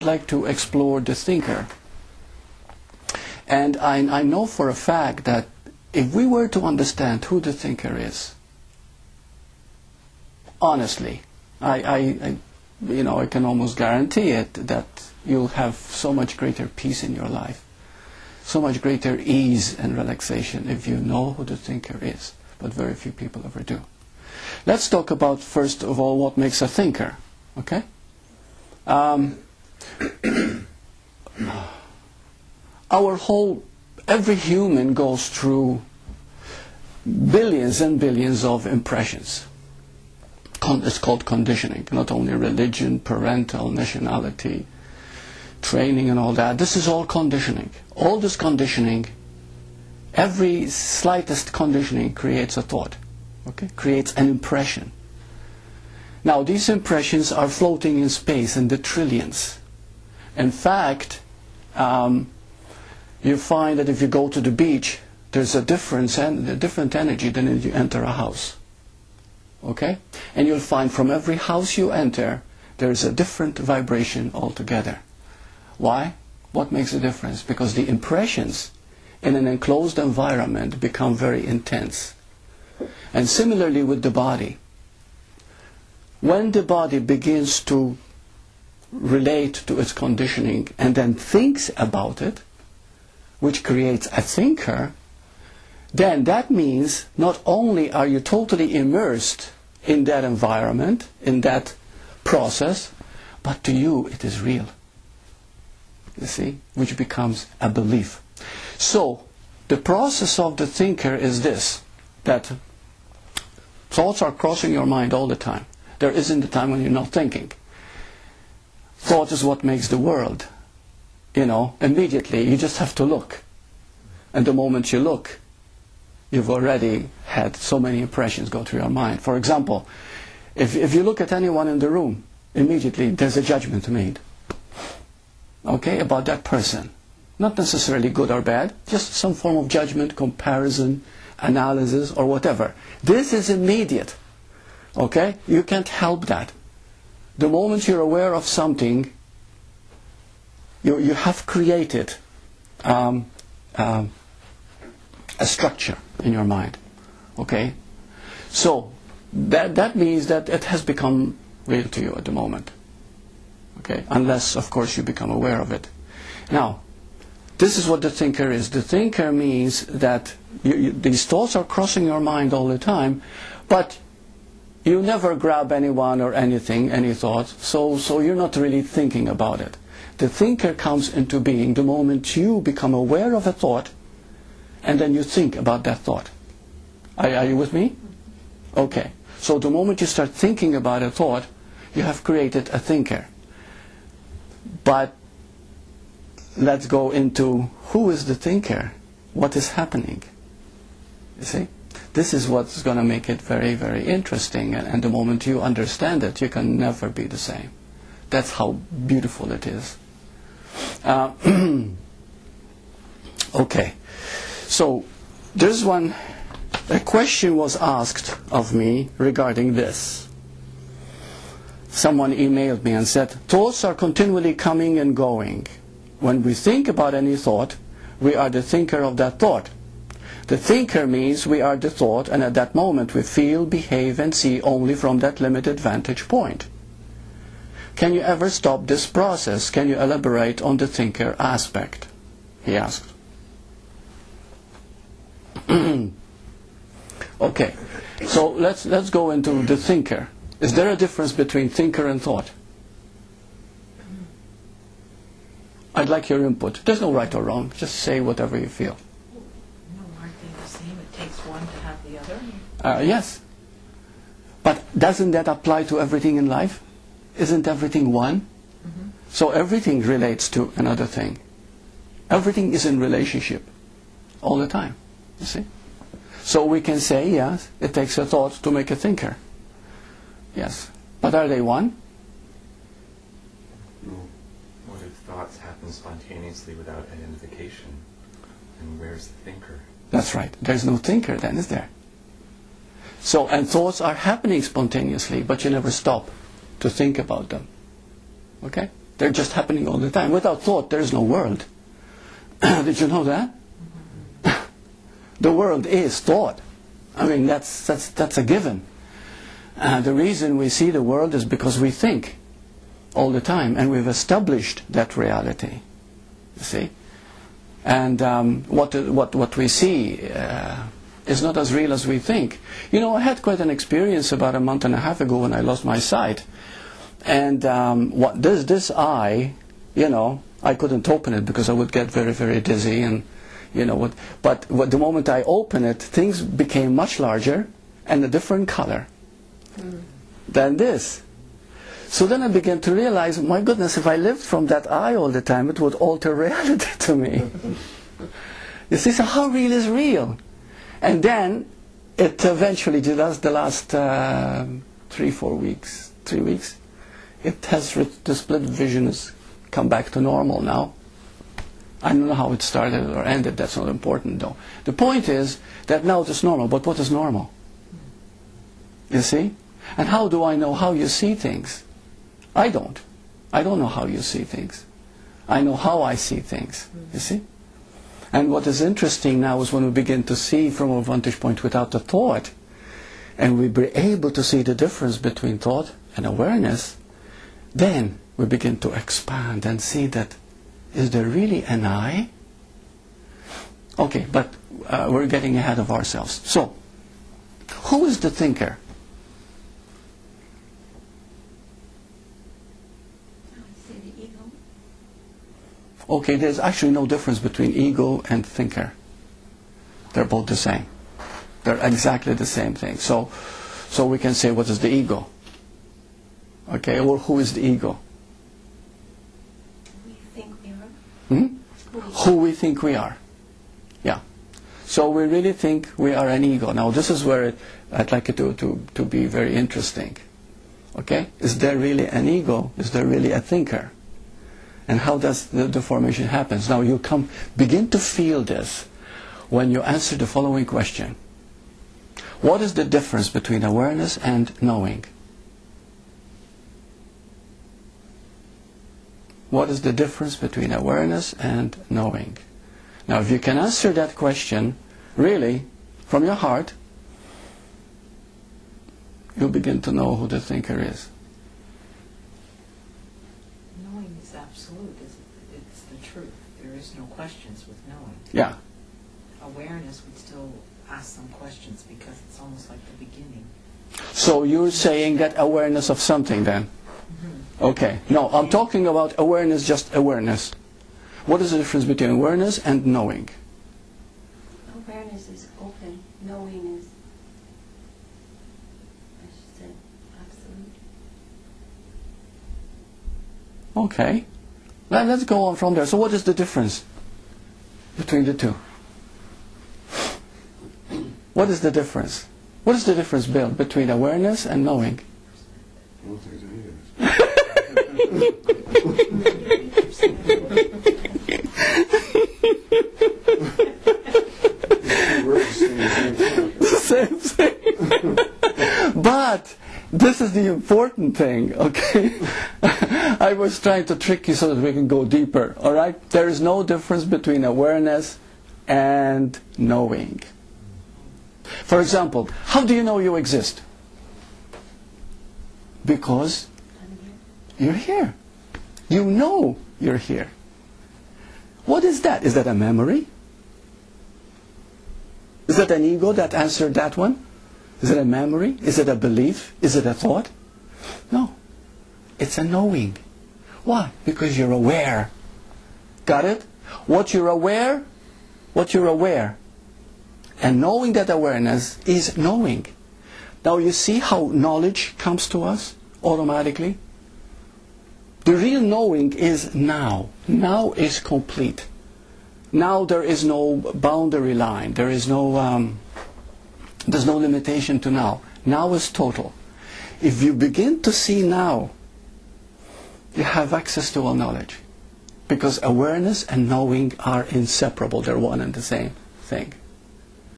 like to explore the thinker. And I know for a fact that if we were to understand who the thinker is, honestly, I can almost guarantee it that you'll have so much greater peace in your life, so much greater ease and relaxation if you know who the thinker is. But very few people ever do. Let's talk about, first of all, what makes a thinker. Okay? Every human goes through billions and billions of impressions. It's called conditioning. Not only religion, parental, nationality, training and all that. This is all conditioning. All this conditioning, every slightest conditioning creates a thought. Okay? Creates an impression. Now these impressions are floating in space in the trillions. In fact, you find that if you go to the beach, there's a different energy than if you enter a house. Okay? And you'll find from every house you enter, there's a different vibration altogether. Why? What makes a difference? Because the impressions in an enclosed environment become very intense. And similarly with the body. When the body begins to relate to its conditioning and then thinks about it, which creates a thinker, then that means not only are you totally immersed in that environment, in that process, but to you it is real. You see? Which becomes a belief. So, the process of the thinker is this, that thoughts are crossing your mind all the time. There isn't a time when you're not thinking. Thought is what makes the world. Immediately you just have to look. And the moment you look, you've already had so many impressions go through your mind. For example, if you look at anyone in the room, immediately there's a judgment made. Okay, about that person. Not necessarily good or bad, just some form of judgment, comparison, analysis, or whatever. This is immediate. Okay? You can't help that. The moment you're aware of something, you have created a structure in your mind. Okay? So, that means that it has become real to you at the moment. Okay? Unless, of course, you become aware of it. Now, this is what the thinker is. The thinker means that these thoughts are crossing your mind all the time, but you never grab anyone or anything, any thought, so you're not really thinking about it. The thinker comes into being the moment you become aware of a thought, and then you think about that thought. Are you with me? Okay. So the moment you start thinking about a thought, you have created a thinker. But let's go into who is the thinker? What is happening? You see? This is what's going to make it very, very interesting. And the moment you understand it, you can never be the same. That's how beautiful it is. Okay. So, there's a question was asked of me regarding this. Someone emailed me and said, thoughts are continually coming and going. When we think about any thought, we are the thinker of that thought. The thinker means we are the thought, and at that moment we feel, behave, and see only from that limited vantage point. Can you ever stop this process? Can you elaborate on the thinker aspect? He asked. Okay, so let's go into the thinker. Is there a difference between thinker and thought? I'd like your input. There's no right or wrong. Just say whatever you feel. Aren't they the same? It takes one to have the other? Yes. But doesn't that apply to everything in life? Isn't everything one? Mm-hmm. So everything relates to another thing. Everything is in relationship all the time. You see? So we can say, yes, it takes a thought to make a thinker. Yes. But are they one? What if thoughts happen spontaneously without identification? And where's the thinker? That's right. There's no thinker then, is there? So, and thoughts are happening spontaneously, but you never stop to think about them. Okay? They're just happening all the time. Without thought, there is no world. Did you know that? The world is thought. I mean, that's a given. The reason we see the world is because we think all the time, and we've established that reality. You see, and what we see is not as real as we think. You know, I had quite an experience about a month and a half ago when I lost my sight, and this eye, you know, I couldn't open it because I would get very, very dizzy, and you know what. But the moment I open it, things became much larger and a different color than this. So then I began to realize, my goodness, if I lived from that eye all the time, it would alter reality to me. You see, so how real is real? And then it eventually, the last 3 weeks, it has the split vision has come back to normal now. I don't know how it started or ended, that's not important though. The point is that now it is normal, but what is normal? You see? And how do I know how you see things? I don't. I don't know how you see things. I know how I see things, you see? And what is interesting now is when we begin to see from a vantage point without the thought, and we be able to see the difference between thought and awareness, then we begin to expand and see that, is there really an I? Okay, but we're getting ahead of ourselves. So, who is the thinker? Okay, there's actually no difference between ego and thinker. They're both the same. They're exactly the same thing. So we can say, what is the ego? Okay, or who is the ego? We think we are. Who we think we are. Yeah. So we really think we are an ego. Now this is where I'd like it to be very interesting. Okay? Is there really an ego? Is there really a thinker? And how does the formation happen? Now you begin to feel this when you answer the following question. What is the difference between awareness and knowing? What is the difference between awareness and knowing? Now if you can answer that question really from your heart, you'll begin to know who the thinker is. It's the truth. There is no questions with knowing. Yeah. Awareness would still ask some questions because it's almost like the beginning. So you're saying that awareness of something then? Mm-hmm. Okay. No, I'm talking about awareness, just awareness. What is the difference between awareness and knowing? Awareness is open. Knowing is, I should say, absolute. Okay. Let's go on from there. So what is the difference between the two? What is the difference? What is the difference, Bill, between awareness and knowing? I don't think The same thing. But this is the important thing, okay? I was trying to trick you so that we can go deeper, all right? There is no difference between awareness and knowing. For example, how do you know you exist? Because you're here. You know you're here. What is that? Is that a memory? Is that an ego that answered that one? Is it a memory? Is it a belief? Is it a thought? No. It's a knowing. Why? Because you're aware. Got it? What you're aware, and knowing that awareness is knowing. Now you see how knowledge comes to us automatically? The real knowing is now. Now is complete. Now there is no boundary line. There is no, there's no limitation to now. Now is total. If you begin to see now, you have access to all knowledge. Because awareness and knowing are inseparable. They're one and the same thing.